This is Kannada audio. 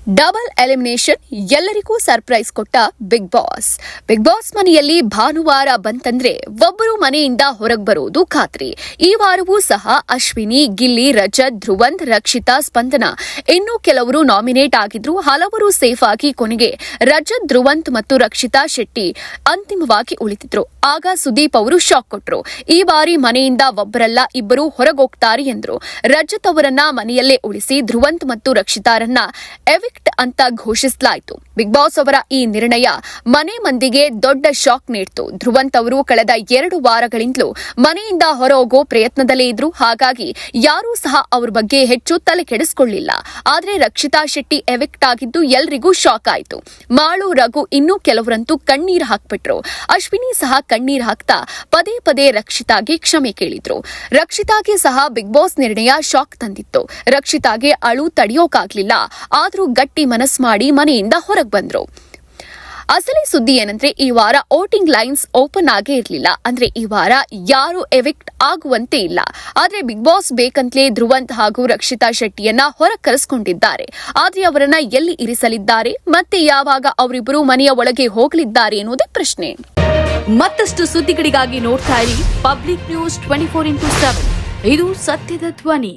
ಡಬಲ್ ಎಲಿಮಿನೇಷನ್ ಎಲ್ಲರಿಗೂ ಸರ್ಪ್ರೈಸ್ ಕೊಟ್ಟ ಬಿಗ್ ಬಾಸ್ ಮನೆಯಲ್ಲಿ ಭಾನುವಾರ ಬಂತಂದ್ರೆ ಒಬ್ಬರು ಮನೆಯಿಂದ ಹೊರಗೆ ಬರೋದು ಖಾತ್ರಿ. ಈ ವಾರವೂ ಸಹ ಅಶ್ವಿನಿ, ಗಿಲ್ಲಿ, ರಜತ್, ಧ್ರುವಂತ್, ರಕ್ಷಿತಾ, ಸ್ಪಂದನ ಇನ್ನೂ ಕೆಲವರು ನಾಮಿನೇಟ್ ಆಗಿದ್ರು. ಹಲವರು ಸೇಫ್ ಆಗಿ ಕೊನೆಗೆ ರಜತ್, ಧ್ರುವಂತ್ ಮತ್ತು ರಕ್ಷಿತಾ ಶೆಟ್ಟಿ ಅಂತಿಮವಾಗಿ ಉಳಿದಿದ್ರು. ಆಗ ಸುದೀಪ್ ಅವರು ಶಾಕ್ ಕೊಟ್ರು. ಈ ಬಾರಿ ಮನೆಯಿಂದ ಒಬ್ಬರಲ್ಲ ಇಬ್ಬರು ಹೊರಗೋಗ್ತಾರೆ ಎಂದ್ರು. ರಜತ್ ಅವರನ್ನ ಮನೆಯಲ್ಲೇ ಉಳಿಸಿ ಧ್ರುವಂತ್ ಮತ್ತು ರಕ್ಷಿತಾರನ್ನ ಎವಿಕ್ಟ್ ಅಂತ ಘೋಷಿಸಲಾಯಿತು. ಬಿಗ್ ಬಾಸ್ ಅವರ ಈ ನಿರ್ಣಯ ಮನೆ ಮಂದಿಗೆ ದೊಡ್ಡ ಶಾಕ್ ನೀಡಿತು. ಧ್ರುವಂತ್ ಅವರು ಕಳೆದ 2 ವಾರಗಳಿಂದಲೂ ಮನೆಯಿಂದ ಹೊರಹೋಗೋ ಪ್ರಯತ್ನದಲ್ಲೇ ಇದ್ರು. ಹಾಗಾಗಿ ಯಾರೂ ಸಹ ಅವ್ರ ಬಗ್ಗೆ ಹೆಚ್ಚು ತಲೆ ಕೆಡಿಸಿಕೊಳ್ಳಿಲ್ಲ. ಆದ್ರೆ ರಕ್ಷಿತಾ ಶೆಟ್ಟಿ ಎವಿಕ್ಟ್ ಆಗಿದ್ದು ಎಲ್ರಿಗೂ ಶಾಕ್ ಆಯಿತು. ಮಾಳು, ರಘು ಇನ್ನೂ ಕೆಲವರಂತೂ ಕಣ್ಣೀರು ಹಾಕ್ಬಿಟ್ರು. ಅಶ್ವಿನಿ ಸಹ ಕಣ್ಣೀರು ಹಾಕ್ತಾ ಪದೇ ಪದೇ ರಕ್ಷಿತಾಗೆ ಕ್ಷಮೆ ಕೇಳಿದ್ರು. ರಕ್ಷಿತಾಗೆ ಸಹ ಬಿಗ್ ಬಾಸ್ ನಿರ್ಣಯ ಶಾಕ್ ತಂದಿತ್ತು. ರಕ್ಷಿತಾಗೆ ಅಳು ತಡೆಯೋಕಾಗ್ಲಿಲ್ಲ. ಆದ್ರೂ ಗಟ್ಟಿ ಮನಸ್ಸು ಮಾಡಿ ಮನೆಯಿಂದ ಹೊರಗೆ ಬಂದ್ರು. ಅಸಲಿ ಸುದ್ದಿ ಏನಂದ್ರೆ ಈ ವಾರ ವೋಟಿಂಗ್ ಲೈನ್ಸ್ ಓಪನ್ ಆಗೇ ಇರಲಿಲ್ಲ. ಅಂದ್ರೆ ಈ ವಾರ ಯಾರು ಎವಿಕ್ಟ್ ಆಗುವಂತೆ ಇಲ್ಲ. ಆದ್ರೆ ಬಿಗ್ ಬಾಸ್ ಬೇಕಂತಲೇ ಧ್ರುವಂತ್ ಹಾಗೂ ರಕ್ಷಿತಾ ಶೆಟ್ಟಿಯನ್ನ ಹೊರ ಕರೆಸಿಕೊಂಡಿದ್ದಾರೆ. ಆದ್ರೆ ಅವರನ್ನ ಎಲ್ಲಿ ಇರಿಸಲಿದ್ದಾರೆ, ಮತ್ತೆ ಯಾವಾಗ ಅವರಿಬ್ಬರು ಮನೆಯ ಒಳಗೆ ಹೋಗಲಿದ್ದಾರೆ ಎನ್ನುವುದೇ ಪ್ರಶ್ನೆ. ಮತ್ತಷ್ಟು ಸುದ್ದಿಗಳಿಗಾಗಿ ನೋಡ್ತಾ ಇರಿ ಪಬ್ಲಿಕ್ ನ್ಯೂಸ್ 24x7. ಇದು ಸತ್ಯದ ಧ್ವನಿ.